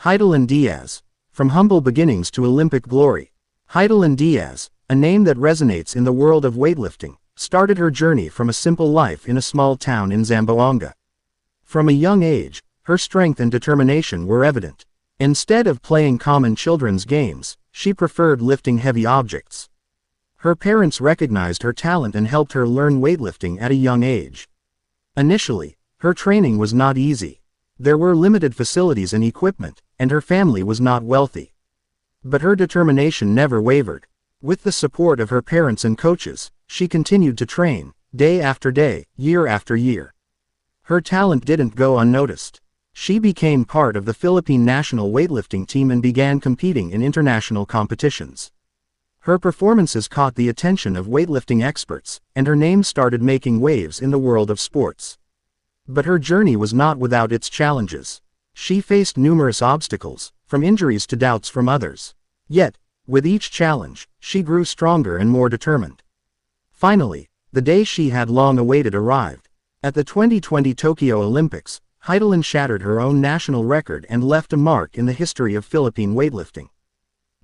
Heidelin Diaz. From humble beginnings to Olympic glory. Heidelin Diaz, a name that resonates in the world of weightlifting, started her journey from a simple life in a small town in Zamboanga. From a young age, her strength and determination were evident. Instead of playing common children's games, she preferred lifting heavy objects. Her parents recognized her talent and helped her learn weightlifting at a young age. Initially, her training was not easy. There were limited facilities and equipment, and her family was not wealthy. But her determination never wavered. With the support of her parents and coaches, she continued to train, day after day, year after year. Her talent didn't go unnoticed. She became part of the Philippine national weightlifting team and began competing in international competitions. Her performances caught the attention of weightlifting experts, and her name started making waves in the world of sports. But her journey was not without its challenges. She faced numerous obstacles, from injuries to doubts from others. Yet, with each challenge, she grew stronger and more determined. Finally, the day she had long awaited arrived. At the 2020 Tokyo Olympics, Heidelin shattered her own national record and left a mark in the history of Philippine weightlifting.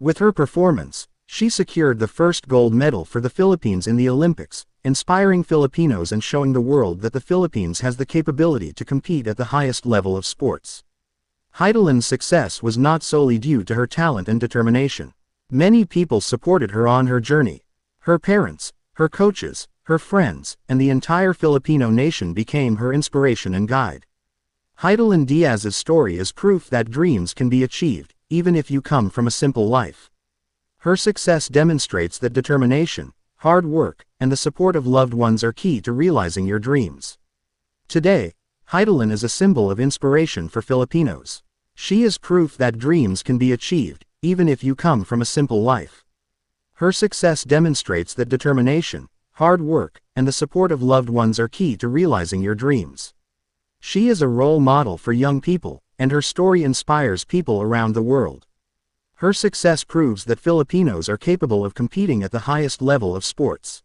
With her performance, she secured the first gold medal for the Philippines in the Olympics, inspiring Filipinos and showing the world that the Philippines has the capability to compete at the highest level of sports. Heidelin's success was not solely due to her talent and determination. Many people supported her on her journey. Her parents, her coaches, her friends, and the entire Filipino nation became her inspiration and guide. Heidelin Diaz's story is proof that dreams can be achieved, even if you come from a simple life. Her success demonstrates that determination, hard work, and the support of loved ones are key to realizing your dreams. Today, Heidelin is a symbol of inspiration for Filipinos. She is proof that dreams can be achieved, even if you come from a simple life. Her success demonstrates that determination, hard work, and the support of loved ones are key to realizing your dreams. She is a role model for young people, and her story inspires people around the world. Her success proves that Filipinos are capable of competing at the highest level of sports.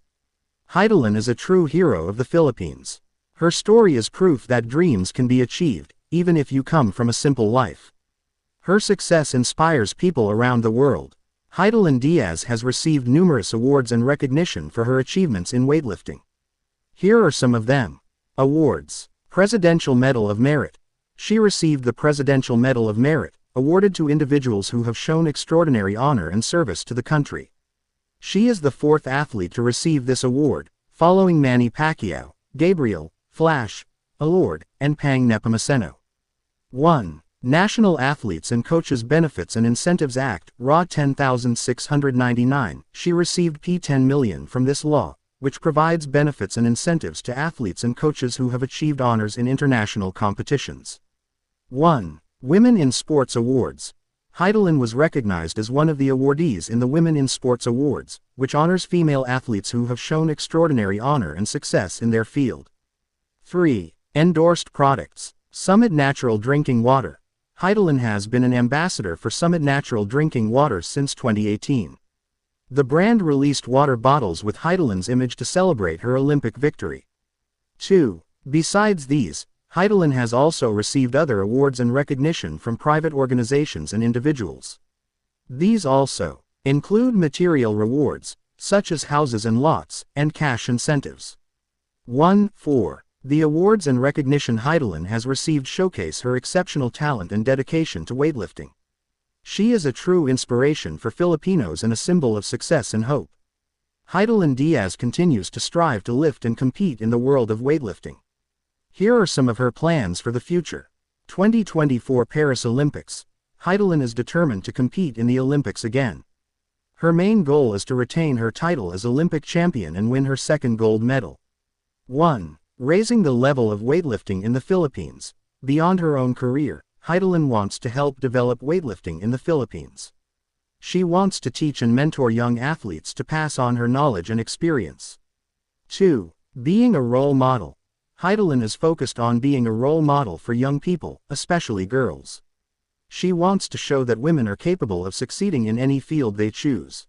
Heidelin is a true hero of the Philippines. Her story is proof that dreams can be achieved, even if you come from a simple life. Her success inspires people around the world. Heidelin Diaz has received numerous awards and recognition for her achievements in weightlifting. Here are some of them. Awards. Presidential Medal of Merit. She received the Presidential Medal of Merit, awarded to individuals who have shown extraordinary honor and service to the country. She is the fourth athlete to receive this award, following Manny Pacquiao, Gabriel, Flash, Allord, and Pang Nepomuceno. 1. National Athletes and Coaches Benefits and Incentives Act, RA 10699. She received P10 million from this law, which provides benefits and incentives to athletes and coaches who have achieved honors in international competitions. 1. Women in Sports Awards. Heidelin was recognized as one of the awardees in the Women in Sports Awards, which honors female athletes who have shown extraordinary honor and success in their field. 3. Endorsed Products. Summit Natural Drinking Water. Heidelin has been an ambassador for Summit Natural Drinking Water since 2018. The brand released water bottles with Heidelin's image to celebrate her Olympic victory. 2. Besides these, Heidelin has also received other awards and recognition from private organizations and individuals. These also include material rewards, such as houses and lots, and cash incentives. 4. The awards and recognition Heidelin has received showcase her exceptional talent and dedication to weightlifting. She is a true inspiration for Filipinos and a symbol of success and hope. Heidelin Diaz continues to strive to lift and compete in the world of weightlifting. Here are some of her plans for the future. 2024 Paris Olympics. Heidelin is determined to compete in the Olympics again. Her main goal is to retain her title as Olympic champion and win her second gold medal. 1. Raising the level of weightlifting in the Philippines. Beyond her own career, Heidelin wants to help develop weightlifting in the Philippines. She wants to teach and mentor young athletes to pass on her knowledge and experience. 2. Being a role model. Heidelin is focused on being a role model for young people, especially girls. She wants to show that women are capable of succeeding in any field they choose.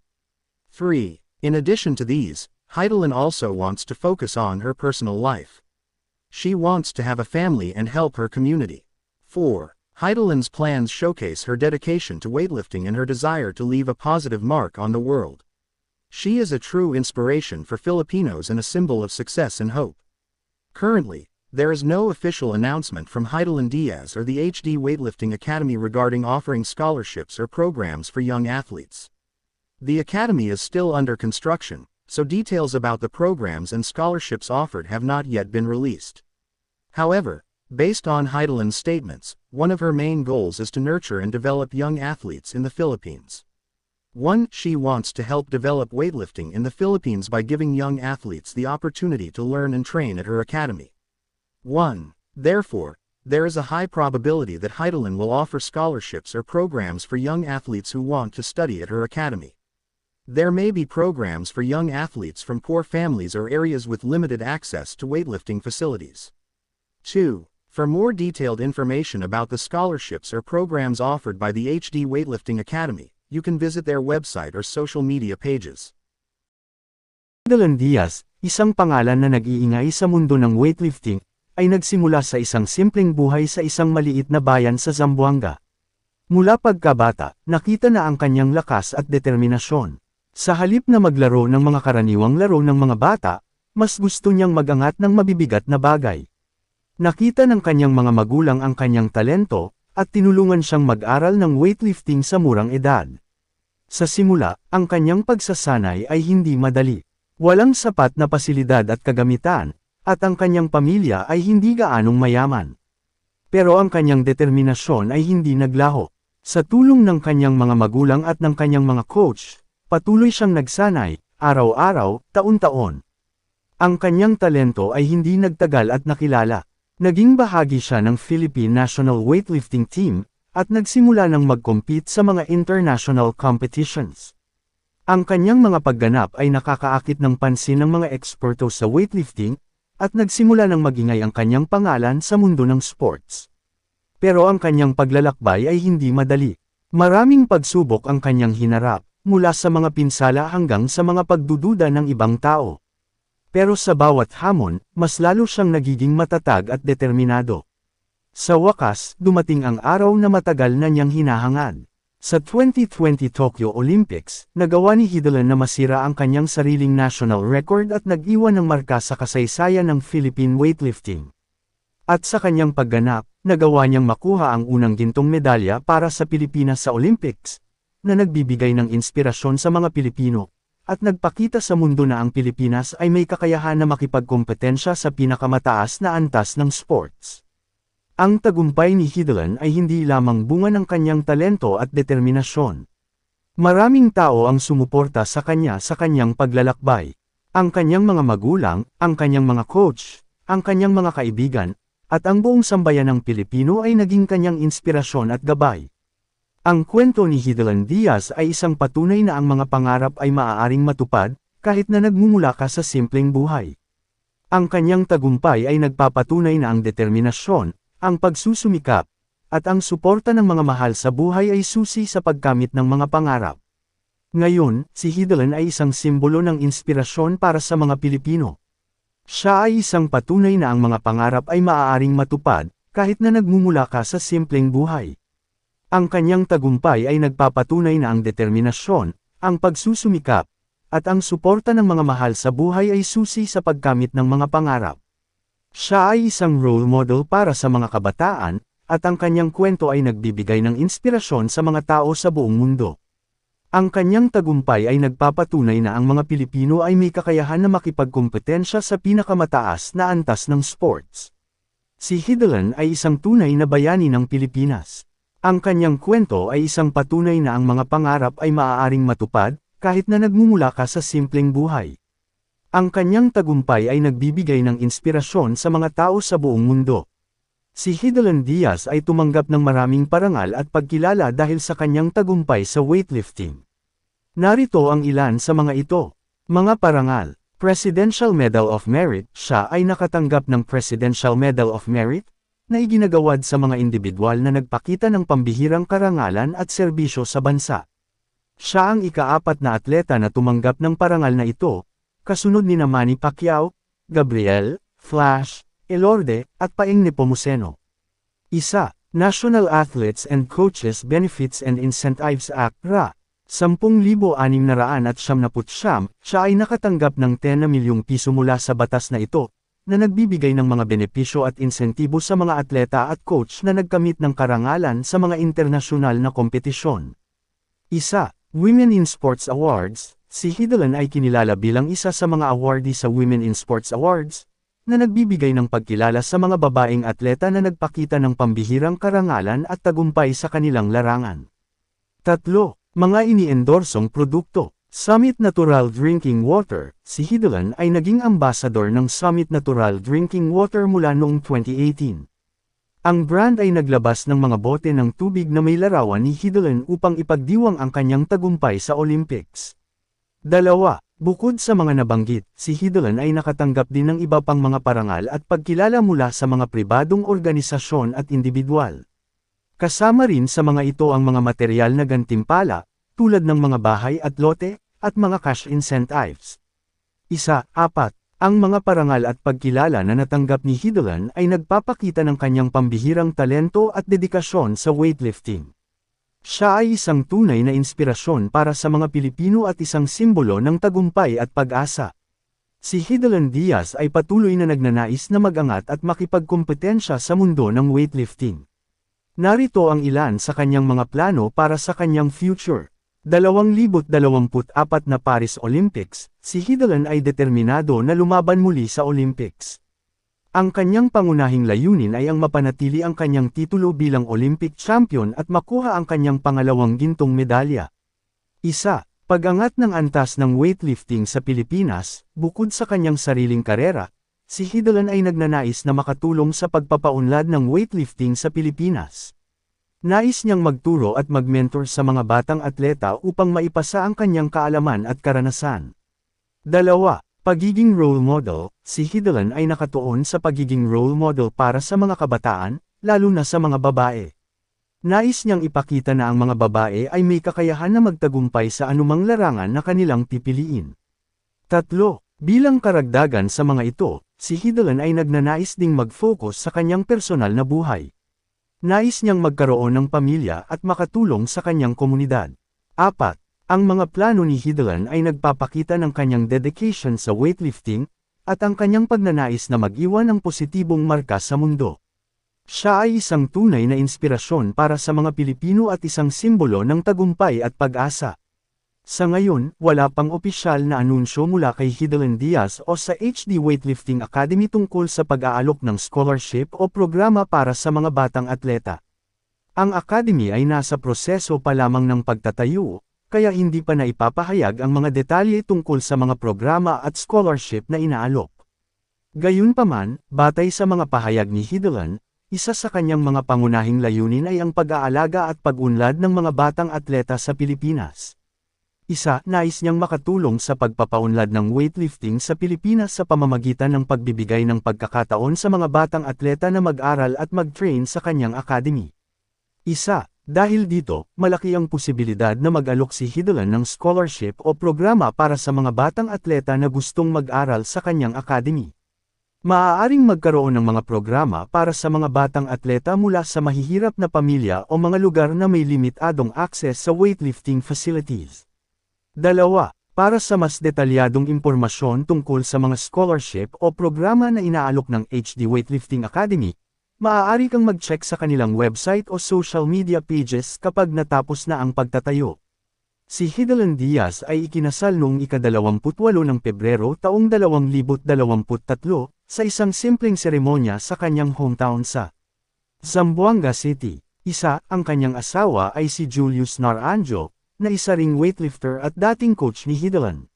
3. In addition to these, Heidelin also wants to focus on her personal life. She wants to have a family and help her community. 4. Heidelin's plans showcase her dedication to weightlifting and her desire to leave a positive mark on the world. She is a true inspiration for Filipinos and a symbol of success and hope. Currently, there is no official announcement from Heidelin Diaz or the HD Weightlifting Academy regarding offering scholarships or programs for young athletes. The academy is still under construction, so details about the programs and scholarships offered have not yet been released. However, based on Heidelin's statements, one of her main goals is to nurture and develop young athletes in the Philippines. She wants to help develop weightlifting in the Philippines by giving young athletes the opportunity to learn and train at her academy. Therefore, there is a high probability that Heidelin will offer scholarships or programs for young athletes who want to study at her academy. There may be programs for young athletes from poor families or areas with limited access to weightlifting facilities. 2. For more detailed information about the scholarships or programs offered by the HD Weightlifting Academy, you can visit their website or social media pages. Heidelin Diaz, isang pangalan na nag-iingay sa mundo ng weightlifting, ay nagsimula sa isang simpleng buhay sa isang maliit na bayan sa Zamboanga. Mula pagkabata, nakita na ang kanyang lakas at determinasyon. Sa halip na maglaro ng mga karaniwang laro ng mga bata, mas gusto niyang magangat ng mabibigat na bagay. Nakita ng kanyang mga magulang ang kanyang talento, at tinulungan siyang mag-aral ng weightlifting sa murang edad. Sa simula, ang kanyang pagsasanay ay hindi madali. Walang sapat na pasilidad at kagamitan, at ang kanyang pamilya ay hindi gaanong mayaman. Pero ang kanyang determinasyon ay hindi naglaho. Sa tulong ng kanyang mga magulang at ng kanyang mga coach, patuloy siyang nagsanay, araw-araw, taon-taon. Ang kanyang talento ay hindi nagtagal at nakilala. Naging bahagi siya ng Philippine National Weightlifting Team, at nagsimula ng mag-compete sa mga international competitions. Ang kanyang mga pagganap ay nakakaakit ng pansin ng mga eksperto sa weightlifting, at nagsimula ng magingay ang kanyang pangalan sa mundo ng sports. Pero ang kanyang paglalakbay ay hindi madali. Maraming pagsubok ang kanyang hinarap, mula sa mga pinsala hanggang sa mga pagdududa ng ibang tao. Pero sa bawat hamon, mas lalo siyang nagiging matatag at determinado. Sa wakas, dumating ang araw na matagal na niyang hinahangad. Sa 2020 Tokyo Olympics, nagawa ni Heidelin na masira ang kanyang sariling national record at nag-iwan ng marka sa kasaysayan ng Philippine weightlifting. At sa kanyang pagganap, nagawa niyang makuha ang unang gintong medalya para sa Pilipinas sa Olympics, na nagbibigay ng inspirasyon sa mga Pilipino. At nagpakita sa mundo na ang Pilipinas ay may kakayahan na makipagkompetensya sa pinakamataas na antas ng sports. Ang tagumpay ni Heidelin ay hindi lamang bunga ng kanyang talento at determinasyon. Maraming tao ang sumuporta sa kanyang paglalakbay. Ang kanyang mga magulang, ang kanyang mga coach, ang kanyang mga kaibigan, at ang buong sambayan ng Pilipino ay naging kanyang inspirasyon at gabay. Ang kwento ni Heidelin Diaz ay isang patunay na ang mga pangarap ay maaaring matupad, kahit na nagmumula ka sa simpleng buhay. Ang kanyang tagumpay ay nagpapatunay na ang determinasyon, ang pagsusumikap, at ang suporta ng mga mahal sa buhay ay susi sa pagkamit ng mga pangarap. Ngayon, si Heidelin ay isang simbolo ng inspirasyon para sa mga Pilipino. Siya ay isang patunay na ang mga pangarap ay maaaring matupad, kahit na nagmumula ka sa simpleng buhay. Ang kanyang tagumpay ay nagpapatunay na ang determinasyon, ang pagsusumikap, at ang suporta ng mga mahal sa buhay ay susi sa pagkamit ng mga pangarap. Siya ay isang role model para sa mga kabataan, at ang kanyang kwento ay nagbibigay ng inspirasyon sa mga tao sa buong mundo. Ang kanyang tagumpay ay nagpapatunay na ang mga Pilipino ay may kakayahan na makipagkompetensya sa pinakamataas na antas ng sports. Si Heidelin ay isang tunay na bayani ng Pilipinas. Ang kanyang kwento ay isang patunay na ang mga pangarap ay maaaring matupad, kahit na nagmumula ka sa simpleng buhay. Ang kanyang tagumpay ay nagbibigay ng inspirasyon sa mga tao sa buong mundo. Si Heidelin Diaz ay tumanggap ng maraming parangal at pagkilala dahil sa kanyang tagumpay sa weightlifting. Narito ang ilan sa mga ito. Mga parangal. Presidential Medal of Merit. Siya ay nakatanggap ng Presidential Medal of Merit, na iginagawad sa mga individual na nagpakita ng pambihirang karangalan at serbisyo sa bansa. Siya ang ika-4 na atleta na tumanggap ng parangal na ito, kasunod ni Manny Pacquiao, Gabriel, Flash, Elorde, at Paeng Nepomuceno. National Athletes and Coaches Benefits and Incentives Act RA. 10,679, siya ay nakatanggap ng 10 na milyong piso mula sa batas na ito, na nagbibigay ng mga benepisyo at insentibo sa mga atleta at coach na nagkamit ng karangalan sa mga internasyonal na kompetisyon. Isa, Women in Sports Awards. Si Hidelan ay kinilala bilang isa sa mga awardee sa Women in Sports Awards, na nagbibigay ng pagkilala sa mga babaeng atleta na nagpakita ng pambihirang karangalan at tagumpay sa kanilang larangan. 3. Mga iniendorsong produkto. Summit Natural Drinking Water. Si Hidelan ay naging ambassador ng Summit Natural Drinking Water mula noong 2018. Ang brand ay naglabas ng mga bote ng tubig na may larawan ni Hidelan upang ipagdiwang ang kanyang tagumpay sa Olympics. 2. Bukod sa mga nabanggit, si Hidelan ay nakatanggap din ng iba pang mga parangal at pagkilala mula sa mga pribadong organisasyon at individual. Kasama rin sa mga ito ang mga material na gantimpala, tulad ng mga bahay at lote, at mga cash incentives. 4. Ang mga parangal at pagkilala na natanggap ni Hidelan ay nagpapakita ng kanyang pambihirang talento at dedikasyon sa weightlifting. Siya ay isang tunay na inspirasyon para sa mga Pilipino at isang simbolo ng tagumpay at pag-asa. Si Hidelan Diaz ay patuloy na nagnanais na mag-angat at makipagkompetensya sa mundo ng weightlifting. Narito ang ilan sa kanyang mga plano para sa kanyang future. 2024 na Paris Olympics, si Hidelan ay determinado na lumaban muli sa Olympics. Ang kanyang pangunahing layunin ay ang mapanatili ang kanyang titulo bilang Olympic champion at makuha ang kanyang pangalawang gintong medalya. 1. Pag-angat ng antas ng weightlifting sa Pilipinas. Bukod sa kanyang sariling karera, si Hidelan ay nagnanais na makatulong sa pagpapaunlad ng weightlifting sa Pilipinas. Nais niyang magturo at mag-mentor sa mga batang atleta upang maipasa ang kanyang kaalaman at karanasan. 2. Pagiging role model. Si Hidelan ay nakatuon sa pagiging role model para sa mga kabataan, lalo na sa mga babae. Nais niyang ipakita na ang mga babae ay may kakayahan na magtagumpay sa anumang larangan na kanilang pipiliin. 3. Bilang karagdagan sa mga ito, si Hidelan ay nagnanais ding mag-focus sa kanyang personal na buhay. Nais niyang magkaroon ng pamilya at makatulong sa kanyang komunidad. 4. Ang mga plano ni Hidelan ay nagpapakita ng kanyang dedication sa weightlifting, at ang kanyang pagnanais na mag-iwan ng positibong marka sa mundo. Siya ay isang tunay na inspirasyon para sa mga Pilipino at isang simbolo ng tagumpay at pag-asa. Sa ngayon, wala pang opisyal na anunsyo mula kay Hidelan Diaz o sa HD Weightlifting Academy tungkol sa pag-aalok ng scholarship o programa para sa mga batang atleta. Ang academy ay nasa proseso pa lamang ng pagtatayo, kaya hindi pa naipapahayag ang mga detalye tungkol sa mga programa at scholarship na inaalok. Gayunpaman, batay sa mga pahayag ni Hidelan, isa sa kanyang mga pangunahing layunin ay ang pag-aalaga at pag-unlad ng mga batang atleta sa Pilipinas. Nais niyang makatulong sa pagpapaunlad ng weightlifting sa Pilipinas sa pamamagitan ng pagbibigay ng pagkakataon sa mga batang atleta na mag-aral at mag-train sa kanyang academy. Dahil dito, malaki ang posibilidad na mag-alok si Hidelan ng scholarship o programa para sa mga batang atleta na gustong mag-aral sa kanyang academy. Maaaring magkaroon ng mga programa para sa mga batang atleta mula sa mahihirap na pamilya o mga lugar na may limitadong access sa weightlifting facilities. 2. Para sa mas detalyadong impormasyon tungkol sa mga scholarship o programa na inaalok ng HD Weightlifting Academy, maaari kang mag-check sa kanilang website o social media pages kapag natapos na ang pagtatayo. Si Hidelan Diaz ay ikinasal noong ika-28 ng Pebrero taong 2023 sa isang simpleng seremonya sa kanyang hometown sa Zamboanga City. Ang kanyang asawa ay si Julius Naranjo, na isa ring weightlifter at dating coach ni Hidelan.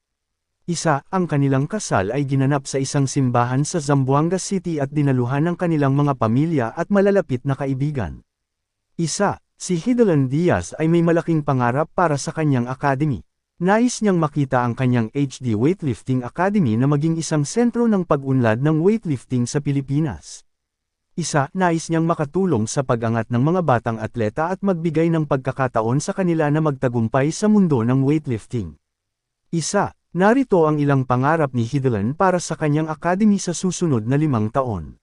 Ang kanilang kasal ay ginanap sa isang simbahan sa Zamboanga City at dinaluhan ng kanilang mga pamilya at malalapit na kaibigan. Si Hidelan Diaz ay may malaking pangarap para sa kanyang academy. Nais niyang makita ang kanyang HD Weightlifting Academy na maging isang sentro ng pag-unlad ng weightlifting sa Pilipinas. Nais niyang makatulong sa pag-angat ng mga batang atleta at magbigay ng pagkakataon sa kanila na magtagumpay sa mundo ng weightlifting. Narito ang ilang pangarap ni Hidelan para sa kanyang academy sa susunod na 5 taon.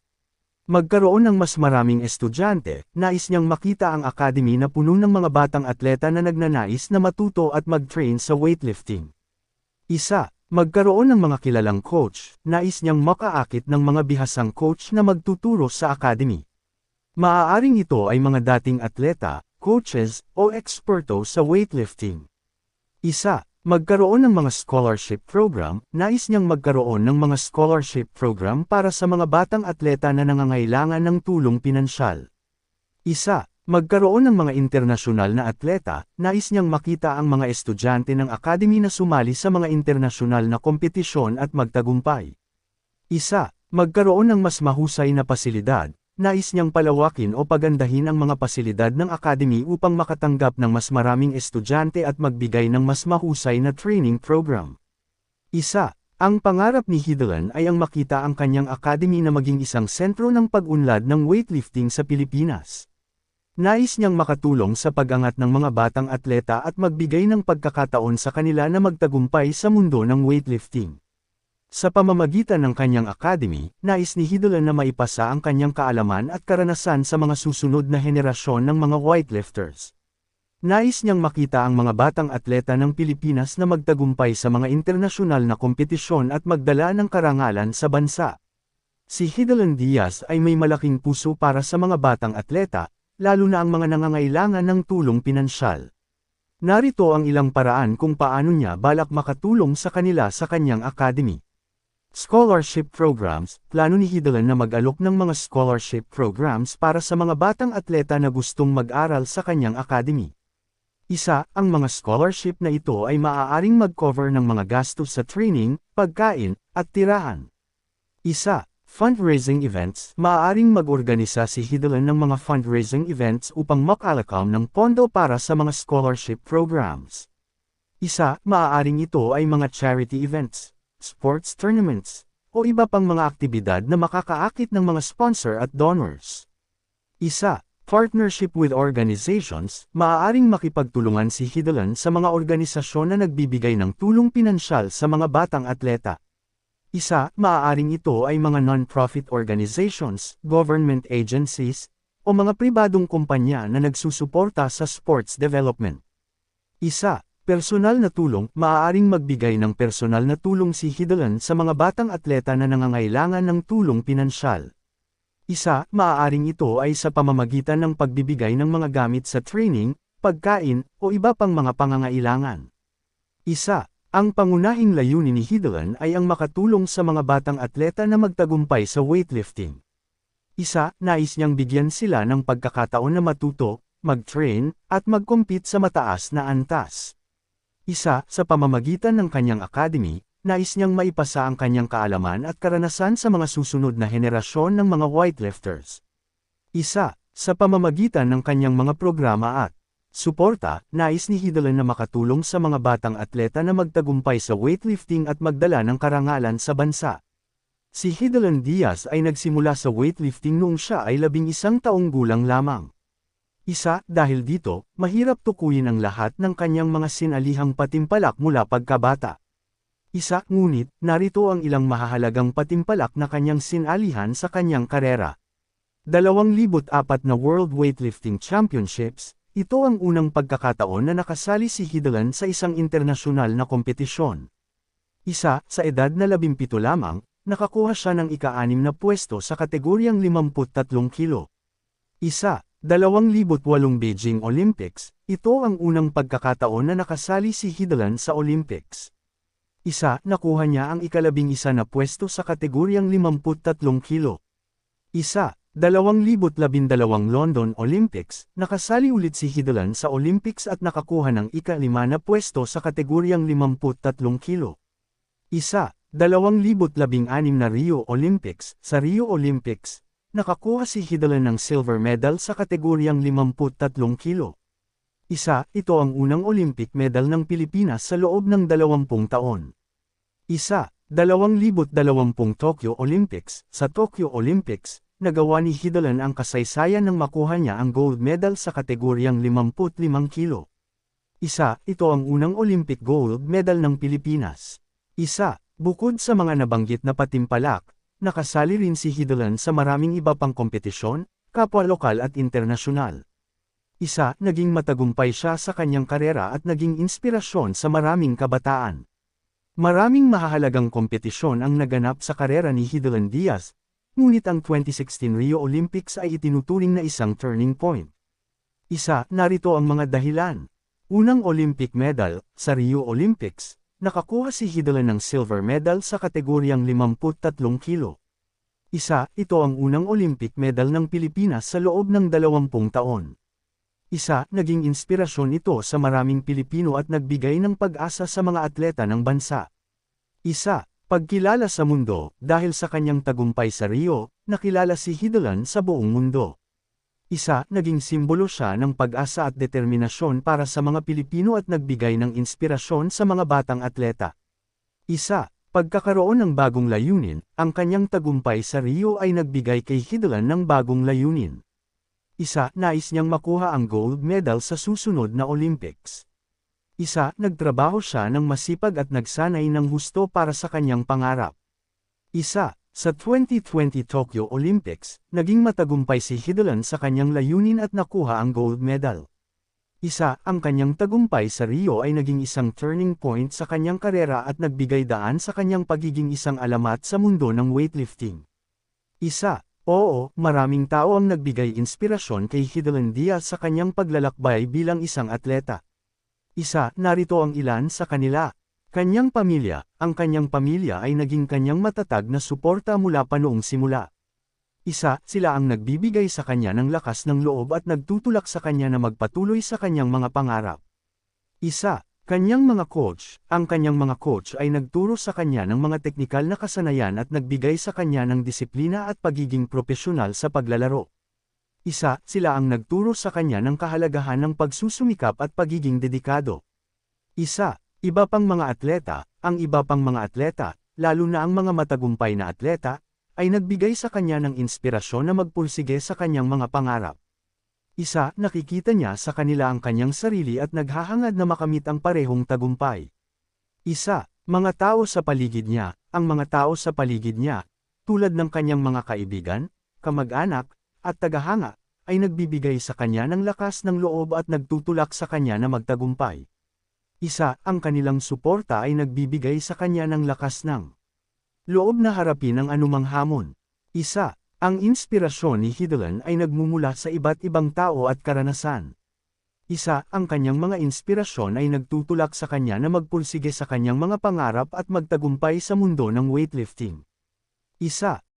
Magkaroon ng mas maraming estudyante, nais niyang makita ang academy na puno ng mga batang atleta na nagnanais na matuto at mag-train sa weightlifting. Isa, magkaroon ng mga kilalang coach, nais niyang makaakit ng mga bihasang coach na magtuturo sa academy. Maaaring ito ay mga dating atleta, coaches, o eksperto sa weightlifting. Isa, magkaroon ng mga scholarship program, nais niyang magkaroon ng mga scholarship program para sa mga batang atleta na nangangailangan ng tulong pinansyal. Isa, magkaroon ng mga internasyonal na atleta, nais niyang makita ang mga estudyante ng academy na sumali sa mga internasyonal na kompetisyon at magtagumpay. Isa, magkaroon ng mas mahusay na pasilidad, nais niyang palawakin o pagandahin ang mga pasilidad ng academy upang makatanggap ng mas maraming estudyante at magbigay ng mas mahusay na training program. Isa, ang pangarap ni Hiddelan ay ang makita ang kanyang academy na maging isang sentro ng pag-unlad ng weightlifting sa Pilipinas. Nais niyang makatulong sa pag-angat ng mga batang atleta at magbigay ng pagkakataon sa kanila na magtagumpay sa mundo ng weightlifting. Sa pamamagitan ng kanyang academy, nais ni Hiddelan na maipasa ang kanyang kaalaman at karanasan sa mga susunod na henerasyon ng mga weightlifters. Nais niyang makita ang mga batang atleta ng Pilipinas na magtagumpay sa mga internasyonal na kompetisyon at magdala ng karangalan sa bansa. Si Hiddelan Diaz ay may malaking puso para sa mga batang atleta, lalo na ang mga nangangailangan ng tulong pinansyal. Narito ang ilang paraan kung paano niya balak makatulong sa kanila sa kanyang academy. Scholarship programs, plano ni Hiddelan na mag-alok ng mga scholarship programs para sa mga batang atleta na gustong mag-aral sa kanyang academy. Isa, ang mga scholarship na ito ay maaaring mag-cover ng mga gastos sa training, pagkain, at tirahan. Isa, fundraising events, maaaring mag-organisa si Hiddelan ng mga fundraising events upang makalakaw ng pondo para sa mga scholarship programs. Isa, maaaring ito ay mga charity events, sports tournaments, o iba pang mga aktibidad na makakaakit ng mga sponsor at donors. Isa, partnership with organizations, maaaring makipagtulungan si Hiddelan sa mga organisasyon na nagbibigay ng tulong pinansyal sa mga batang atleta. Isa, maaaring ito ay mga non-profit organizations, government agencies, o mga pribadong kumpanya na nagsusuporta sa sports development. Isa, personal na tulong, maaaring magbigay ng personal na tulong si Hiddelan sa mga batang atleta na nangangailangan ng tulong pinansyal. Isa, maaaring ito ay sa pamamagitan ng pagbibigay ng mga gamit sa training, pagkain, o iba pang mga pangangailangan. Isa, ang pangunahing layunin ni Hiddelan ay ang makatulong sa mga batang atleta na magtagumpay sa weightlifting. Isa, nais niyang bigyan sila ng pagkakataon na matuto, mag-train, at mag-compete sa mataas na antas. Isa, sa pamamagitan ng kanyang academy, nais niyang maipasa ang kanyang kaalaman at karanasan sa mga susunod na henerasyon ng mga weightlifters. Isa, sa pamamagitan ng kanyang mga programa at suporta, nais ni Hiddelan na makatulong sa mga batang atleta na magtagumpay sa weightlifting at magdala ng karangalan sa bansa. Si Hiddelan Diaz ay nagsimula sa weightlifting noong siya ay 11 taong gulang lamang. Isa, dahil dito, mahirap tukuyin ang lahat ng kanyang mga sinalihang patimpalak mula pagkabata. Isa, ngunit, narito ang ilang mahahalagang patimpalak na kanyang sinalihan sa kanyang karera. 2004 na World Weightlifting Championships, ito ang unang pagkakataon na nakasali si Hiddelan sa isang internasyonal na kompetisyon. Isa, sa edad na 17 lamang, nakakuha siya ng ika-6 na pwesto sa kategoryang 53 kilo. Isa, 2008 Beijing Olympics, ito ang unang pagkakataon na nakasali si Hiddelan sa Olympics. Isa, nakuha niya ang ika-11 na pwesto sa kategoryang 53 kilo. Isa, 2012 London Olympics, nakasali ulit si Hiddelan sa Olympics at nakakuha ng ika-5 na pwesto sa kategoryang 53 kilo. Isa, 2016 na Rio Olympics, sa Rio Olympics, nakakuha si Hiddelan ng silver medal sa kategoryang 53 kilo. Isa, ito ang unang Olympic medal ng Pilipinas sa loob ng 20 taon. Isa, 2020 Tokyo Olympics, sa Tokyo Olympics, nagawa ni Hiddelan ang kasaysayan nang makuha niya ang gold medal sa kategoryang 55 kilo. Isa, ito ang unang Olympic gold medal ng Pilipinas. Isa, bukod sa mga nabanggit na patimpalak, nakasali rin si Hiddelan sa maraming iba pang kompetisyon, kapwa lokal at internasyonal. Naging matagumpay siya sa kanyang karera at naging inspirasyon sa maraming kabataan. Maraming mahahalagang kompetisyon ang naganap sa karera ni Hiddelan Diaz, ngunit ang 2016 Rio Olympics ay itinuturing na isang turning point. Narito ang mga dahilan. Unang Olympic medal, sa Rio Olympics, nakakuha si Hiddelan ng silver medal sa kategoryang 53 kilo. Ito ang unang Olympic medal ng Pilipinas sa loob ng 20 taon. Naging inspirasyon ito sa maraming Pilipino at nagbigay ng pag-asa sa mga atleta ng bansa. Pagkilala sa mundo, dahil sa kanyang tagumpay sa Rio, nakilala si Hiddelan sa buong mundo. Naging simbolo siya ng pag-asa at determinasyon para sa mga Pilipino at nagbigay ng inspirasyon sa mga batang atleta. Pagkakaroon ng bagong layunin, ang kanyang tagumpay sa Rio ay nagbigay kay Hiddelan ng bagong layunin. Nais niyang makuha ang gold medal sa susunod na Olympics. Nagtrabaho siya ng masipag at nagsanay ng husto para sa kanyang pangarap. Sa 2020 Tokyo Olympics, naging matagumpay si Hiddelan sa kanyang layunin at nakuha ang gold medal. Ang kanyang tagumpay sa Rio ay naging isang turning point sa kanyang karera at nagbigay daan sa kanyang pagiging isang alamat sa mundo ng weightlifting. Maraming tao ang nagbigay inspirasyon kay Hiddelan Diaz sa kanyang paglalakbay bilang isang atleta. Narito ang ilan sa kanila. Kanyang pamilya, ang kanyang pamilya ay naging kanyang matatag na suporta mula pa noong simula. Sila ang nagbibigay sa kanya ng lakas ng loob at nagtutulak sa kanya na magpatuloy sa kanyang mga pangarap. Kanyang mga coach, ang kanyang mga coach ay nagturo sa kanya ng mga teknikal na kasanayan at nagbigay sa kanya ng disiplina at pagiging propesyonal sa paglalaro. Sila ang nagturo sa kanya ng kahalagahan ng pagsusumikap at pagiging dedikado. Iba pang mga atleta, ang iba pang mga atleta, lalo na ang mga matagumpay na atleta, ay nagbigay sa kanya ng inspirasyon na magpursige sa kanyang mga pangarap. Nakikita niya sa kanila ang kanyang sarili at naghahangad na makamit ang parehong tagumpay. Mga tao sa paligid niya, ang mga tao sa paligid niya, tulad ng kanyang mga kaibigan, kamag-anak, at tagahanga, ay nagbibigay sa kanya ng lakas ng loob at nagtutulak sa kanya na magtagumpay. Ang kanilang suporta ay nagbibigay sa kanya ng lakas ng loob na harapin ang anumang hamon. Ang inspirasyon ni Hiddelan ay nagmumula sa iba't ibang tao at karanasan. Ang kanyang mga inspirasyon ay nagtutulak sa kanya na magpursige sa kanyang mga pangarap at magtagumpay sa mundo ng weightlifting.